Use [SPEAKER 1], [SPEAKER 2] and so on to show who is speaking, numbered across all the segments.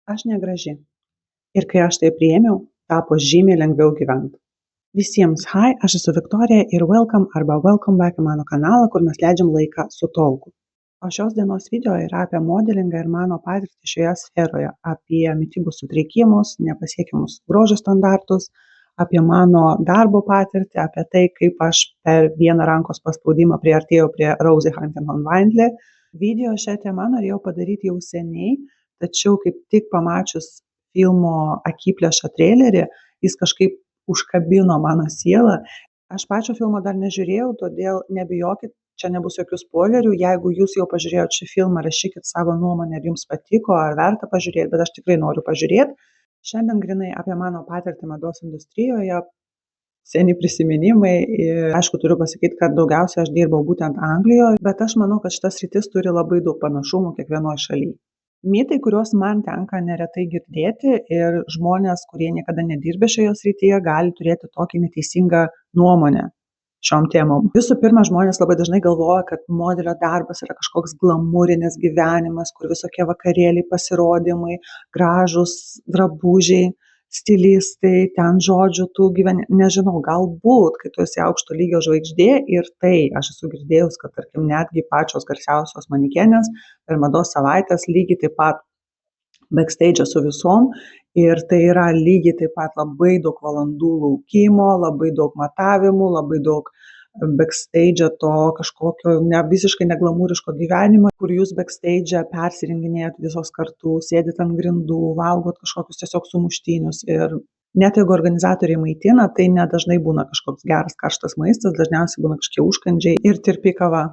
[SPEAKER 1] Aš negraži. Ir kai aš tai priėmiau, tapo žymiai lengviau gyventi. Visiems hi, aš esu Viktorija ir welcome back į mano kanalą, kur mes leidžiam laiką su talku. O šios dienos video yra apie modelingą ir mano patirtį šioje sferoje, apie mitybos sutrikimus, nepasiekiamus grožio standartus, apie mano darbo patirtį, apie tai, kaip aš per vieną rankos paspaudimą priartėjau prie Rosie Huntington-Whiteley. Video šią temą norėjau padaryti jau seniai, tačiau kaip tik pamačius filmo Akiplėša trailerį, jis kažkaip užkabino mano sielą. Aš pačio filmo dar nežiūrėjau, todėl nebijokit, čia nebus jokių spoilerių. Jeigu jūs jau pažiūrėjot šį filmą, rašykit savo nuomonę, ar jums patiko, ar verta pažiūrėti, bet aš tikrai noriu pažiūrėti. Šiandien grinai apie mano patirtį mados industrijoje, seni prisiminimai. Ir aišku, turiu pasakyti, kad daugiausiai aš dirbau būtent Anglijoje, bet aš manau, kad šitas sritis turi labai daug panašumų kiekvienoje šalyje. Mitai, kuriuos man tenka neretai girdėti ir žmonės, kurie niekada nedirbė šioje srityje, gali turėti tokį neteisingą nuomonę šiom temom. Visų pirma, žmonės labai dažnai galvoja, kad modelio darbas yra kažkoks glamūrinis gyvenimas, kur visokie vakarėliai, pasirodymai, gražūs drabužiai, stilistai, ten žodžiu, tu gyveni, nežinau, galbūt, kai tu esi aukšto lygio žvaigždė ir tai, aš esu girdėjus, kad tarkim netgi pačios garsiausios manekenės per mados savaitės lygiai taip pat backstage su visom ir tai yra lygiai taip pat labai daug valandų laukimo, labai daug matavimų, labai daug backstage to kažkokio visiškai neglamūriško gyvenimo, kur jūs backstage persirenginėjat visos kartu, sėdit ant grindų, valgot kažkokius tiesiog sumuštinius ir net jeigu organizatoriai maitina, tai nedažnai būna kažkoks geras karštas maistas, dažniausiai būna kažkokie užkandžiai ir tirpi kava.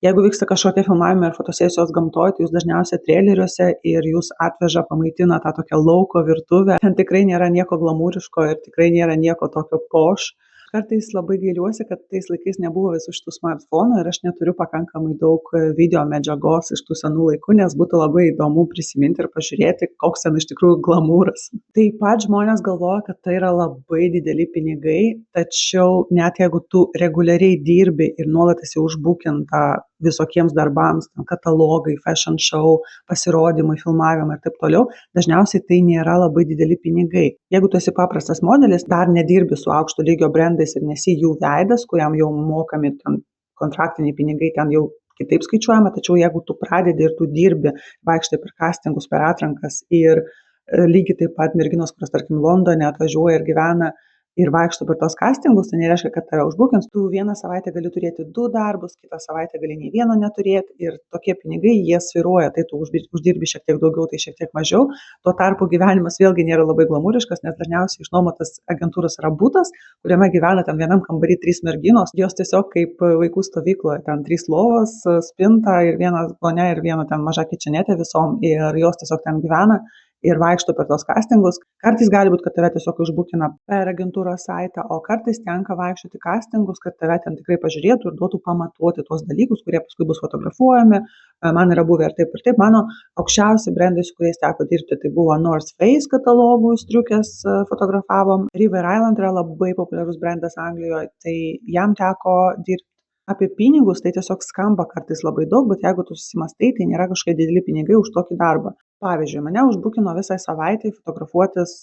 [SPEAKER 1] Jeigu vyksta kažkokie filmavimai ar fotosesijos gamtoje, tai jūs dažniausiai traileriuose ir jūs atveža, pamaitina tą tokią lauko virtuvę. Ten tikrai nėra nieko glamūriško ir tikrai nėra nieko tokio poš. Kartais labai gailiuosi, kad tais laikais nebuvo visų šitų smartfonų ir aš neturiu pakankamai daug video medžiagos iš tų senų laikų, nes būtų labai įdomu prisiminti ir pažiūrėti, koks ten iš tikrųjų glamūras. Taip pat žmonės galvoja, kad tai yra labai dideli pinigai, tačiau net jeigu tu reguliariai dirbi ir nuolat esi užbukinta visokiems darbams, katalogai, fashion show, pasirodymai, filmavimai ir taip toliau, dažniausiai tai nėra labai dideli pinigai. Jeigu tu esi paprastas modelis, dar nedirbi su aukšto lygio brandais ir nesi jų veidas, kuriam jau mokami ten kontraktiniai pinigai, ten jau kitaip skaičiuojama, tačiau jeigu tu pradedi ir tu dirbi, vaikštai per castingus, per atrankas ir lygiai taip pat merginos, kurios tarkim Londone atvažiuoja ir gyvena ir vaikšto per tos castingus, tai nereiškia, kad tave užbukins. Tu vieną savaitę gali turėti 2 darbus, kitą savaitę gali nei vieno neturėti ir tokie pinigai, jie svyruoja. Tai tu uždirbi šiek tiek daugiau, tai šiek tiek mažiau. Tuo tarpu gyvenimas vėlgi nėra labai glamūriškas, nes dažniausiai išnuomotas agentūros yra butas, kuriame gyvena ten vienam kambarį 3 merginos. Jos tiesiog kaip vaikų stovykloje, ten 3 lovos, spinta ir viena vonia ir viena ten maža kičenėtė visom ir jos tiesiog ten gyvena ir vaikšto per tos castingus. Kartais gali būti, kad tave tiesiog užbukina per agentūros saitą, o kartais tenka vaikščioti castingus, kad tave ten tikrai pažiūrėtų ir duotų pamatuoti tuos dalykus, kurie paskui bus fotografuojami. Man yra buvę ir taip ir taip. Mano aukščiausi brandai, su kuriais teko dirbti, tai buvo North Face katalogų striukės fotografavom. River Island yra labai populiarus brandas Anglijoje, tai jam teko dirbti. Apie pinigus tai tiesiog skamba kartais labai daug, bet jeigu tu susimastai, tai nėra kažkokie dideli pinigai už tokį darbą. Pavyzdžiui, mane užbukino visai savaitę fotografuotis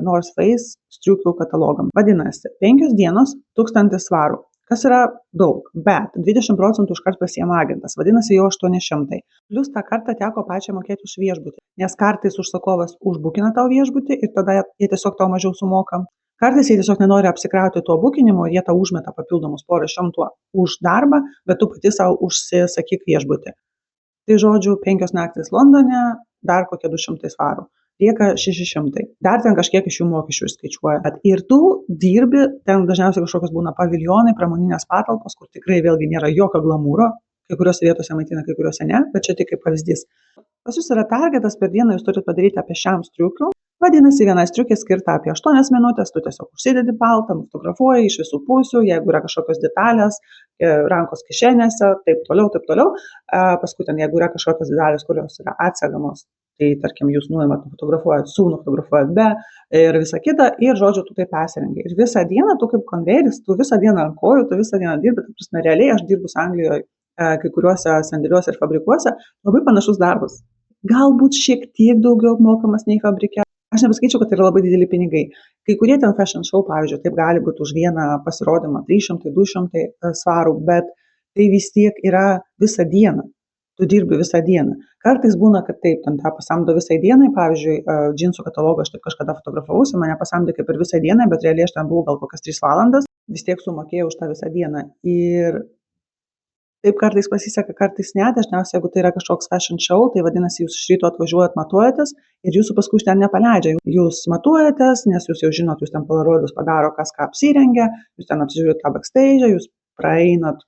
[SPEAKER 1] North Face striukių katalogam. Vadinasi, 5 dienos 1000 svarų, kas yra daug, bet 20% iškart pasiema agentas, vadinasi jau 800. Plius tą kartą teko pačiai mokėti už viešbutį, nes kartais užsakovas užbukina tau viešbutį ir tada jie tiesiog tau mažiau sumoka. Kartais jie tiesiog nenori apsikrauti tuo bukinimu ir jie tau užmeta papildomus porą šimtų už darbą, bet tu pati savo užsisakyk viešbutį. Tai žodžiu, 5 naktys Londone, dar kokie 200 svarų. Lieka 600. Dar ten kažkiek iš jų mokesčių išskaičiuoja. Ir tu dirbi, ten dažniausiai kažkokios būna paviljonai, pramoninės patalpos, kur tikrai vėlgi nėra jokio glamūro. Kai kuriuose vietose maitina, kai kuriuose ne, bet čia tik kaip pavyzdys. Pas jūs yra targetas, per dieną jūs turite padaryti apie 100 striukių. Vadinasi, viena striukė skirta apie 8 minutės, tu tiesiog užsidedi paltą, fotografuoji iš visų pusių, jeigu yra kažkokios detalės, rankos kišenėse, taip toliau. Paskui ten, jeigu yra kažkokios detalės, kurios yra atsegamos, tai tarkim jūs nuimat, fotografuojat su, nufotografuojat be ir visa kita, ir žodžiu, tu tai persirengi. Ir visą dieną tu kaip konvejeris, tu visą dieną ant kojų, tu visą dieną dirbi, tai prasme, realiai aš dirbus Anglijoje kai kuriuose sandėliuose ir fabrikuose, labai panašus darbas. galbūt šiek tiek daugiau apmokamas nei fabrike. Aš nepasakyčiau, kad tai yra labai dideli pinigai. Kai kurie ten fashion show, pavyzdžiui, taip gali būti už vieną pasirodymą 300-200 svarų, bet tai vis tiek yra visą dieną. Tu dirbi visą dieną. Kartais būna, kad taip, ten tą pasamdo visai dienai, pavyzdžiui, džinsų katalogą aš taip kažkada fotografavausi, mane pasamdė kaip ir visą dieną, bet realiai aš ten buvau gal kokias 3 valandas, vis tiek sumokėjau už tą visą dieną. Ir taip kartais pasiseka, kartais ne, dažniausiai jeigu tai yra kažkoks fashion show, tai vadinasi, jūs iš ryto atvažiuojat, matuojatės ir jūsų paskui iš ten nepaleidžia. Jūs matuojatės, nes jūs jau žinot, jūs ten polaroidus padaro, kas ką apsirengia, jūs ten apsižiūrite tą backstage, jūs praeinat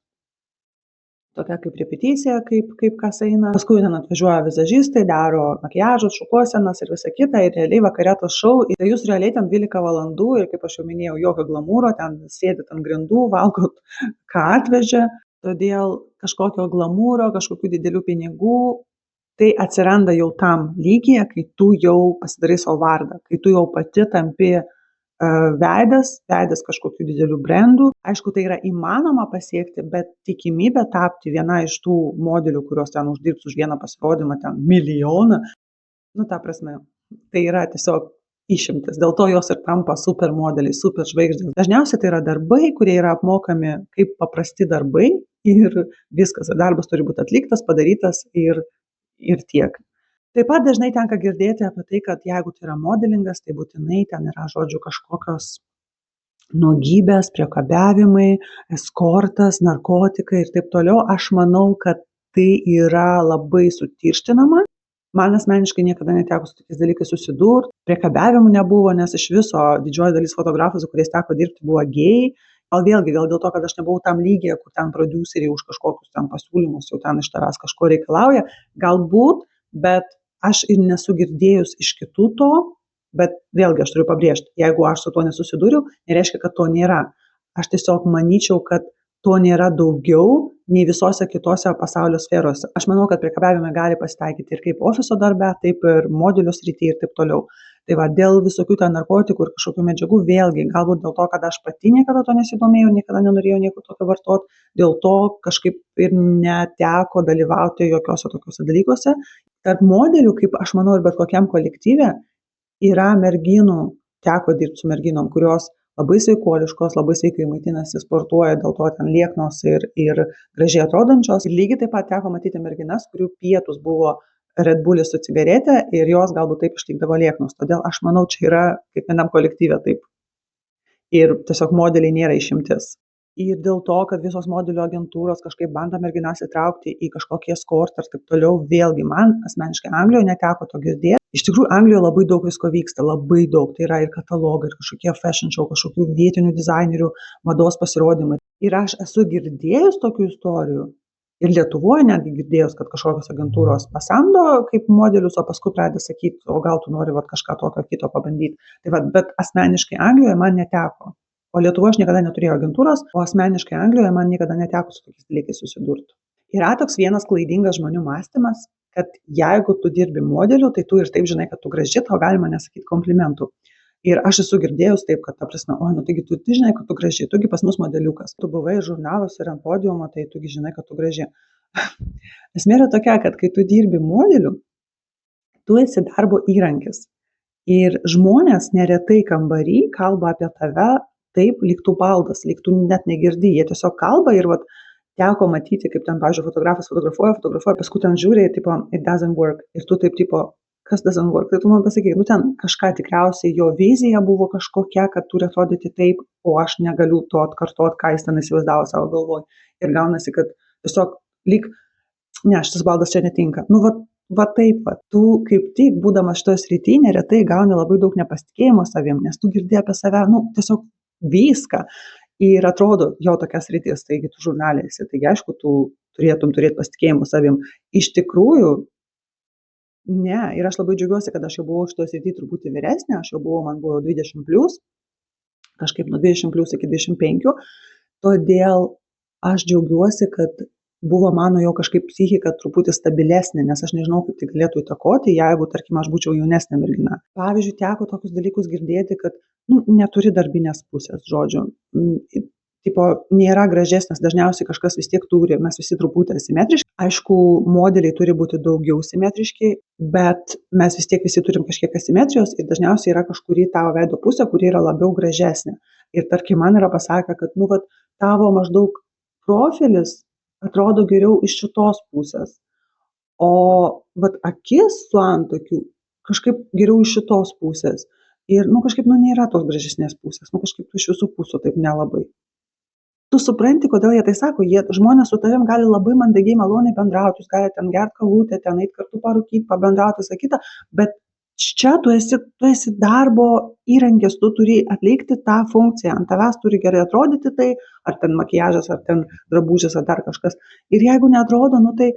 [SPEAKER 1] tokia kaip repeticija, kaip kas eina. Paskui ten atvažiuoja vizažistai, daro makiažus, šukuosenas ir visa kita. Ir realiai vakare tas šou, ir jūs realiai ten 12 valandų ir kaip aš jau minėjau, jokio glamūro, ten sėdit ant grindų, valgot, ką atvežė. Todėl kažkokio glamūro, kažkokių didelių pinigų, tai atsiranda jau tam lygyje, kai tu jau pasidarai savo vardą, kai tu jau pati tampi veidas kažkokių didelių brandų. Aišku, tai yra įmanoma pasiekti, bet tikimybė tapti viena iš tų modelių, kurios ten uždirbs už vieną pasirodymą, ten milijoną, ta prasme, tai yra tiesiog išimtis. Dėl to jos ir tampa super modeliai, super žvaigždės. Dažniausiai tai yra darbai, kurie yra apmokami kaip paprasti darbai ir viskas. Darbas turi būti atliktas, padarytas ir tiek. Taip pat dažnai tenka girdėti apie tai, kad jeigu tai yra modelingas, tai būtinai ten yra, žodžiu, kažkokios nuogybės, priekabiavimai, eskortas, narkotikai ir taip toliau. Aš manau, kad tai yra labai sutirštinama. Man asmeniškai niekada neteko su tokiais dalykais susidurti. Priekabiavimų nebuvo, nes iš viso didžioji dalis fotografų, su kuriais teko dirbti, buvo gėjai. Gal dėl to, kad aš nebuvau tam lygyje, kur ten prodiuseriai už kažkokius ten pasiūlymus jau ten iš tavęs kažko reikalauja. Galbūt, bet aš ir nesu girdėjus iš kitų to, bet vėlgi aš turiu pabrėžti, jeigu aš su tuo nesusidūriau, nereiškia, kad to nėra. Aš tiesiog manyčiau, kad to nėra daugiau nei visose kitose pasaulio sferose. Aš manau, kad priekabiavimai gali pasitaikyti ir kaip ofiso darbe, taip ir modelio srityje ir taip toliau. Tai va, dėl visokių ten narkotikų ir kažkokių medžiagų, vėlgi, galbūt dėl to, kad aš pati niekada to nesidomėjau, niekada nenorėjau nieko tokio vartoti, dėl to kažkaip ir neteko dalyvauti jokiuose tokiuose dalykuose. Tarp modelių, kaip aš manau ir bet kokiam kolektyve, yra merginų, teko dirbti su merginom, kurios labai sveikuoliškos, labai sveikai maitinasi, sportuoja, dėl to ten lieknos ir gražiai atrodančios. Ir lygiai taip pat teko matyti merginas, kurių pietus buvo Red Bullis su cigaretė ir jos galbūt taip ištikdavo lieknos. Todėl aš manau, čia yra kiekvienam kolektyve taip. Ir tiesiog modeliai nėra išimtis. Ir dėl to, kad visos modelių agentūros kažkaip bando merginas įtraukti į kažkokį eskortą ir taip toliau, vėlgi man asmeniškai Anglijoje neteko to girdėti. Iš tikrųjų, Anglijoje labai daug visko vyksta, labai daug. Tai yra ir katalogai, ir kažkokie fashion show, kažkokių vietinių dizainerių mados pasirodymai. Ir aš esu girdėjus tokių istorijų. Ir Lietuvoje netgi girdėjus, kad kažkokios agentūros pasamdo kaip modelius, o paskui pradeda sakyti, o gal tu nori kažką tokio kito pabandyti. Tai va, bet asmeniškai Anglijoje man neteko. O Lietuvoje aš niekada neturėjau agentūros, o asmeniškai Anglijoje man niekada neteko su tokiais dalykais susidurti. Yra toks vienas klaidingas žmonių mąstymas, kad jeigu tu dirbi modeliu, tai tu ir taip žinai, kad tu graži, tau galima nesakyti komplimentų. Ir aš esu girdėjus taip, kad ta prasme, taigi tu žinai, kad tu graži, tugi pas mus modeliukas. Tu buvai žurnaluose ir ant podiumo, tai tugi žinai, kad tu graži. Esmė yra tokia, kad kai tu dirbi modeliu, tu esi darbo įrankis. Ir žmonės neretai kambarį kalba apie tave taip, lyg tu baldas, lyg tu net negirdi. Jie tiesiog kalba ir teko matyti, kaip ten, pavyzdžiui, fotografas fotografuoja, paskui ten žiūri, tipo, it doesn't work. Ir tu taip, tipo, kas doesn't work. Tai tu man pasakyk, ten kažką tikriausiai jo vizija buvo kažkokia, kad turi atrodyti taip, o aš negaliu to atkartoti, ką jis ten įsivaizdavo savo galvoj. Ir gaunasi, kad tiesiog lyg, šitas baldas čia netinka. Va taip, tu kaip tik, būdamas šitoje srityje, neretai gauni labai daug nepasitikėjimo savim, nes tu girdėjai apie save, tiesiog viską. Ir atrodo, jo tokia sritis, taigi tu žurnalėsi, taigi aišku, tu turėtum turėti pasitikėjimo savim. Iš tikrųjų, ne, ir aš labai džiaugiuosi, kad aš jau buvau šitoje srityje truputį vyresnė, man buvo 20+, kažkaip nuo 20+ iki 25, todėl aš džiaugiuosi, kad buvo mano jau kažkaip psichika truputį stabilesnė, nes aš nežinau, kaip tai galėtų įtakoti, jeigu, tarkim, aš būčiau jaunesnė mergina. Pavyzdžiui, teko tokius dalykus girdėti, kad neturi darbinės pusės, žodžiu. tipo nėra gražesnis, dažniausiai kažkas vis tiek turi, mes visi truputį asimetriški. Aišku, modeliai turi būti daugiau simetriški, bet mes vis tiek visi turim kažkiek asimetrijos ir dažniausiai yra kažkuri tavo veido pusė, kuri yra labiau gražesnė. Ir tarkim, man yra pasakę, kad tavo maždaug profilis atrodo geriau iš šitos pusės, o akis su antakiu kažkaip geriau iš šitos pusės. Ir kažkaip nėra tos gražesnės pusės, kažkaip iš visų pusių taip nelabai. Tu supranti, kodėl jie tai sako, žmonės su tavim gali labai mandagiai, maloniai bendrauti, jūs galite ten gerti kavutę, ten eit kartu parūkyti, pabendrauti, visą kitą, bet čia tu esi darbo įrankis, tu turi atlikti tą funkciją, ant tavęs turi gerai atrodyti tai, ar ten makiažas, ar ten drabužis, ar dar kažkas. Ir jeigu neatrodo, tai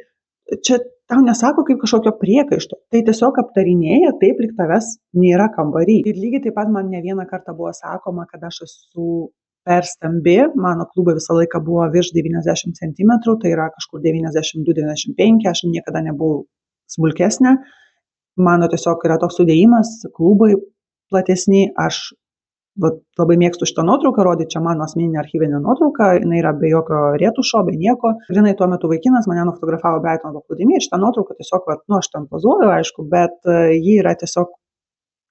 [SPEAKER 1] čia tau nesako kaip kažkokio priekaišto, tai tiesiog aptarinėja taip, lyg tavęs nėra kambarį. Ir lygiai taip pat man ne vieną kartą buvo sakoma, kad aš esu per stambi, mano klubai visą laiką buvo virš 90 cm, tai yra kažkur 92-95, aš niekada nebuvau smulkesnė, mano tiesiog yra toks sudėjimas, klubai platesni, aš labai mėgstu šitą nuotrauką rodyti, čia mano asmeninė archyvinė nuotrauka, jinai yra be jokio retušo, be nieko. Grinai tuo metu vaikinas mane nufotografavo Brightono paplūdimy ir šitą nuotrauką tiesiog, aš ten pozuoju, aišku, bet ji yra tiesiog,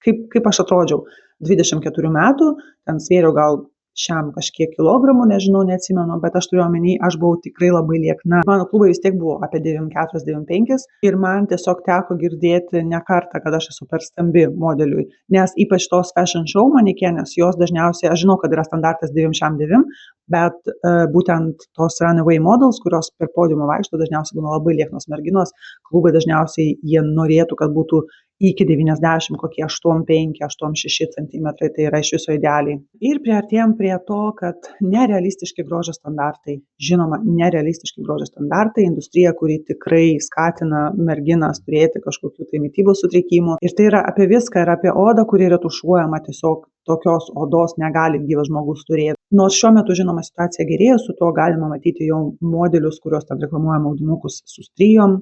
[SPEAKER 1] kaip aš atrodžiau, 24 metų, ten svėriau gal šiam kažkiek kilogramų, nežinau, neatsimenu, bet aš turiu omeny, aš buvau tikrai labai liekna. Mano klubai vis tiek buvo apie 94-95 ir man tiesiog teko girdėti ne kartą, kad aš esu per stambi modeliui, nes ypač tos fashion show manekenės, jos dažniausiai, aš žinau, kad yra standartas 99, bet būtent tos runaway models, kurios per podiumą vaikšto, dažniausiai būna labai lieknos merginos, klubai dažniausiai jie norėtų, kad būtų iki 90, kokie 85-86 cm, tai yra iš viso idealiai. Ir priartėjom prie to, kad nerealistiški grožio standartai, žinoma, nerealistiški grožio standartai, industrija, kuri tikrai skatina merginas turėti kažkokių tai mitybos sutrikimų. Ir tai yra apie viską, ir apie odą, kuri retušuojama, tiesiog tokios odos negali gyvas žmogus turėti. Nors šiuo metu, žinoma, situacija gerėja, su tuo galima matyti jau modelius, kuriuos ten reklamuoja maudinukus su strijom.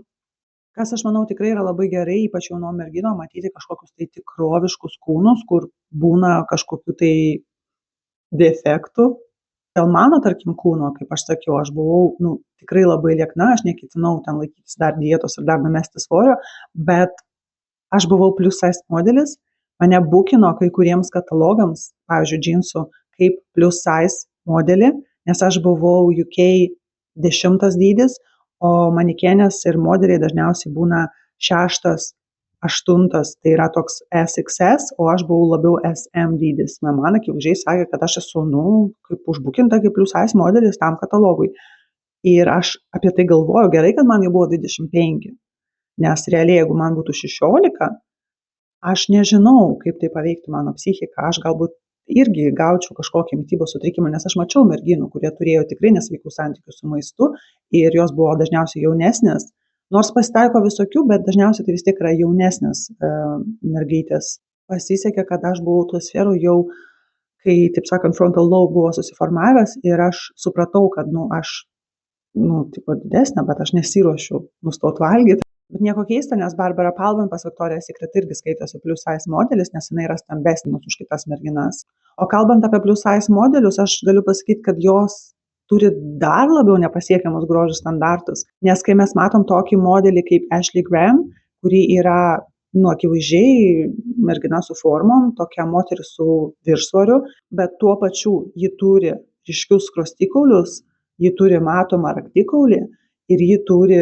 [SPEAKER 1] Kas, aš manau, tikrai yra labai gerai, ypač jaunom merginom, matyti kažkokius tai tikroviškus kūnus, kur būna kažkokių tai defektų. Dėl mano, tarkim, kūno, kaip aš sakiau, aš buvau tikrai labai liekna, aš neketinau ten laikytis dar dietos ir dar numesti svorio, bet aš buvau plus size modelis, mane bukino kai kuriems katalogams, pavyzdžiui, džinsų, kaip plus size modelį, nes aš buvau UK 10 dydis, o manekenės ir modeliai dažniausiai būna 6, 8, tai yra toks SXS, o aš buvau labiau SM dydis. Man akivaizdžiai sakė, kad aš esu, kaip užbukinta kaip plus size modelis tam katalogui. Ir aš apie tai galvoju, gerai, kad man jau buvo 25, nes realiai, jeigu man būtų 16, aš nežinau, kaip tai paveiktų mano psichiką, aš galbūt irgi gaučiau kažkokį mitybos sutrikimą, nes aš mačiau merginų, kurie turėjo tikrai nesveikų santykių su maistu ir jos buvo dažniausiai jaunesnės, nors pasitaiko visokių, bet dažniausiai tai vis tiek yra jaunesnės mergaitės. Pasisekė, kad aš buvau tuo sferų jau, kai, taip sakant, frontal lobe buvo susiformavęs ir aš supratau, kad aš didesnė, bet aš nesiruošiu nustoti valgyti. Bet nieko keista, nes Barbara Palvin pas Victoria's Secret irgi skaitosi plus size modelis, nes jinai yra stambesnė už kitas merginas. O kalbant apie plus size modelius, aš galiu pasakyti, kad jos turi dar labiau nepasiekiamus grožio standartus, nes kai mes matom tokį modelį kaip Ashley Graham, kuri yra, akivaizdžiai mergina su formom, tokia moteris su viršsvoriu, bet tuo pačiu ji turi ryškius skruostikaulius, ji turi matomą raktikaulį ir ji turi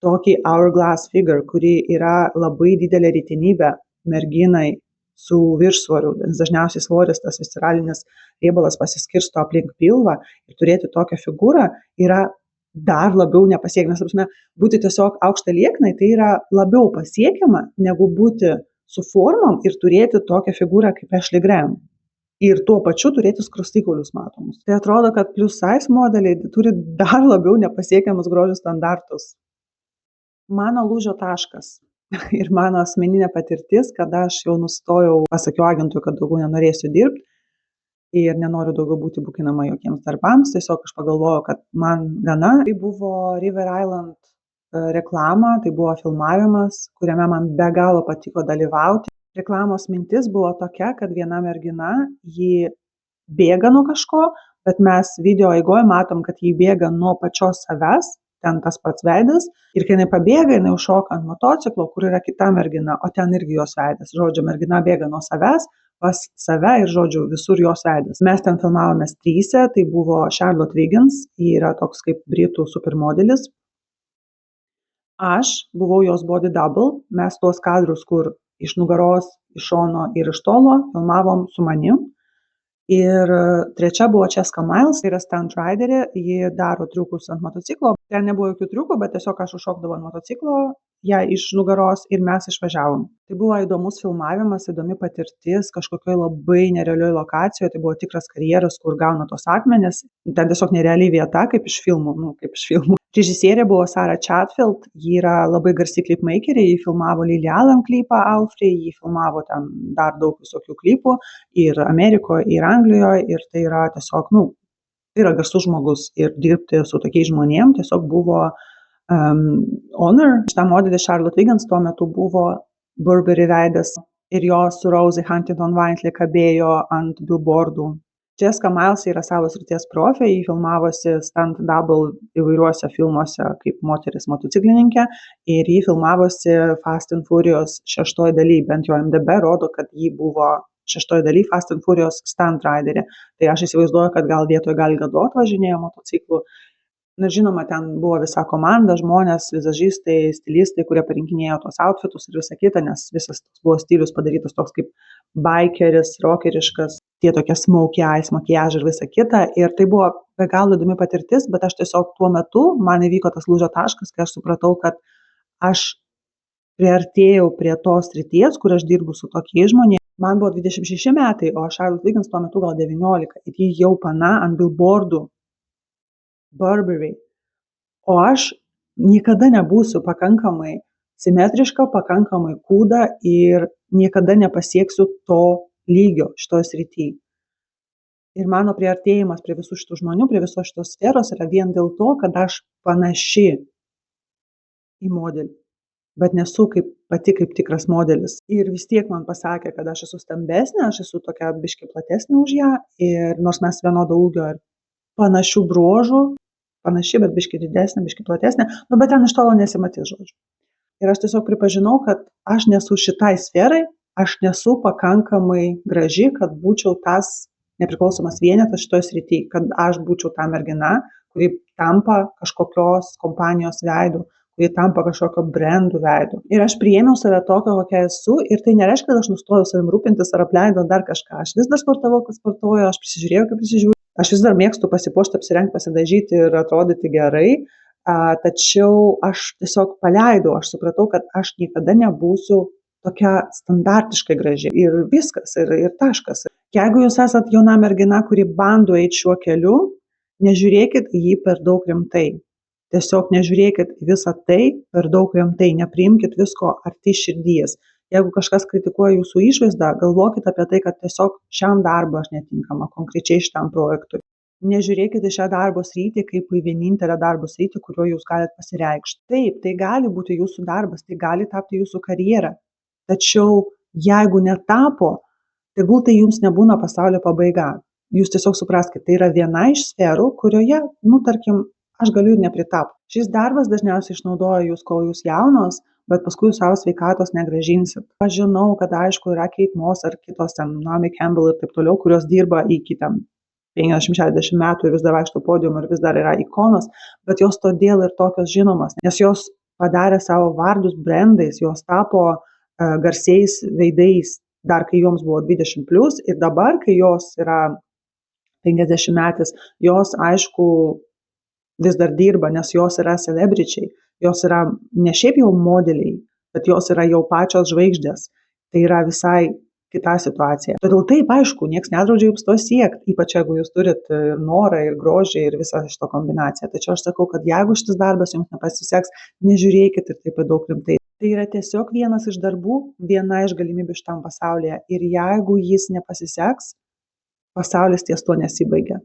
[SPEAKER 1] tokį hourglass figure, kuri yra labai didelė retenybė merginai su viršsvoriu. Dažniausiai svoris, tas visceralinis riebalas pasiskirsto aplink pilvą ir turėti tokią figūrą yra dar labiau nepasiekiama. Būti tiesiog aukšta lieknai, tai yra labiau pasiekiama negu būti su formom ir turėti tokią figūrą kaip Ashley Graham. Ir tuo pačiu turėti skruostikaulius matomus. Tai atrodo, kad plus size modeliai turi dar labiau nepasiekiamus grožio standartus. Mano lūžio taškas ir mano asmeninė patirtis, kada aš jau nustojau, pasakiau agentui, kad daugiau nenorėsiu dirbti ir nenoriu daugiau būti bukinama jokiems darbams, tiesiog aš pagalvojau, kad man gana. Tai buvo River Island reklama, tai buvo filmavimas, kuriame man be galo patiko dalyvauti. Reklamos mintis buvo tokia, kad viena mergina, ji bėga nuo kažko, bet mes video eigoje matom, kad jį bėga nuo pačios savęs, ten tas pats veidas, ir kai jinai pabėga, jinai užšoka ant motociklo, kur yra kita mergina, o ten irgi jos veidas. Žodžiu, mergina bėga nuo savęs pas save ir, žodžiu, visur jos veidas. Mes ten filmavomės tryse, tai buvo Charlotte Wiggins, ji yra toks kaip britų supermodelis. Aš buvau jos body double, mes tuos kadrus, kur iš nugaros, iš šono ir iš tolo filmavom su manim. Ir trečia buvo Jessica Miles, tai yra stunt riderė, ji daro triukus ant motociklo. Ten nebuvo jokių triukų, bet tiesiog aš užšokdavau ant motociklo, ją iš nugaros ir mes išvažiavom. Tai buvo įdomus filmavimas, įdomi patirtis, kažkokioj labai nerealioj lokacijoje, tai buvo tikras karjeras, kur gauna tos akmenės. Ten tiesiog nerealiai vieta, kaip iš filmų, Režisierė buvo Sarah Chatfield, ji yra labai garsi klipmakerė, ji filmavo Lily Allen klipą Alfrey, ji filmavo ten dar daug visokių klipų ir Amerikoje, ir Anglijoje, ir tai yra tiesiog, tai yra garsus žmogus ir dirbti su tokiais žmonėm tiesiog buvo honor. Šitą modelį Charlotte Wiggins tuo metu buvo Burberry veidas ir jos su Rosie Huntington-Whiteley kabėjo ant billboardų. Jessica Miles yra savo srities profė, jį filmavosi stunt double įvairiuose filmuose kaip moteris motociklininkė ir jį filmavosi Fast and Furious 6 daly, bent jo MDB rodo, kad jį buvo 6 daly Fast and Furious stunt riderė. Tai aš įsivaizduoju, kad gal vietoje Gal Gadot važinėjo motociklų. Na, žinoma, ten buvo visa komanda, žmonės, vizažistai, stilistai, kurie parinkinėjo tos outfitus ir visą kitą, nes visas buvo stilius padarytas toks kaip bikeris, rockeriškas, tie tokie smokey eyes, makiažai ir visą kitą. Ir tai buvo be galo įdomi patirtis, bet aš tiesiog tuo metu, man įvyko tas lūžio taškas, kai aš supratau, kad aš priartėjau prie tos srities, kur aš dirbu su tokiais žmonėmis. Man buvo 26 metai, o Charlotte Wiggins tuo metu gal 19 ir ji jau pana ant billboardų Burberry. O aš niekada nebūsiu pakankamai simetriška, pakankamai kūda ir niekada nepasieksiu to lygio šitoje srityje. Ir mano priartėjimas prie visų šitų žmonių, prie visos šitos sferos yra vien dėl to, kad aš panaši į modelį, bet nesu pati kaip tikras modelis. Ir vis tiek man pasakė, kad aš esu stambesnė, aš esu tokia biški platesnė už ją, ir nors mes vienodo ūgio ir panašių bruožų, panaši, bet biški didesnė, biški platesnė, bet ten iš tolo nesimatys, žodžiu. Ir aš tiesiog pripažinau, kad aš nesu šitai sferai, aš nesu pakankamai graži, kad būčiau tas nepriklausomas vienetas šitoje srityje, kad aš būčiau ta mergina, kuri tampa kažkokios kompanijos veidu, kuri tampa kažkokio brandų veidu. Ir aš priėmiau save tokią, kokia esu, ir tai nereiškia, kad aš nustojau savim rūpintis ar apleidau dar kažką. Aš vis dar sportavau, kad sportuoju, aš prisižiūrėjau, kaip prisižiūriu. Aš vis dar mėgstu pasipuošti, apsirengti, pasidažyti ir atrodyti gerai, tačiau aš tiesiog paleidau, aš supratau, kad aš niekada nebūsiu tokia standartiškai graži ir viskas, ir taškas. Jeigu jūs esat jauna mergina, kuri bando eiti šiuo keliu, nežiūrėkit į jį per daug rimtai. Tiesiog nežiūrėkit visą tai per daug rimtai, nepriimkit visko arti širdies. Jeigu kažkas kritikuoja jūsų išvaizdą, galvokit apie tai, kad tiesiog šiam darbui aš netinkama, konkrečiai šitam projektui. Nežiūrėkit į šią darbo sritį kaip į vienintelę darbo sritį, kuriuo jūs galite pasireikšti. Taip, tai gali būti jūsų darbas, tai gali tapti jūsų karjera. Tačiau jeigu netapo, tegul tai jums nebūna pasaulio pabaiga. Jūs tiesiog supraskite, tai yra viena iš sferų, kurioje, tarkim, aš galiu ir nepritapti. Šis darbas dažniausiai išnaudoja jūs, kol jūs jaunos, bet paskui jūs savo sveikatos negrąžinsit. Aš žinau, kad aišku yra Kate Moss ar kitos ten Naomi Campbell ir taip toliau, kurios dirba iki 50-60 metų ir vis dar vaikšto podiumą ir vis dar yra ikonos, bet jos todėl ir tokios žinomas, nes jos padarė savo vardus brandais, jos tapo garsiais veidais dar kai joms buvo 20+, ir dabar, kai jos yra 50 metės, jos aišku vis dar dirba, nes jos yra celebričiai, jos yra ne šiaip jau modeliai, bet jos yra jau pačios žvaigždės. Tai yra visai kita situacija. Todėl taip, aišku, nieks nedraudžia jums to siekti, ypač jeigu jūs turit ir norą, ir grožį, ir visą šitą kombinaciją. Tačiau aš sakau, kad jeigu šitas darbas jums nepasiseks, nežiūrėkit ir taip daug rimtai. Tai yra tiesiog vienas iš darbų, viena iš galimybių šitam pasaulyje. Ir jeigu jis nepasiseks, pasaulis ties to nesibaigia.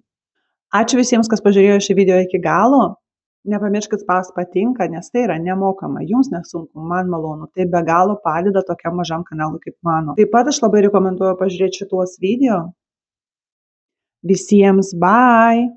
[SPEAKER 1] Ačiū visiems, kas pažiūrėjo šį video iki galo. Nepamirškit spausti patinka, nes tai yra nemokama, jums nesunku, man malonu, tai be galo padeda tokiam mažam kanalui kaip mano. Taip pat aš labai rekomenduoju pažiūrėti šitos video. Visiems bye.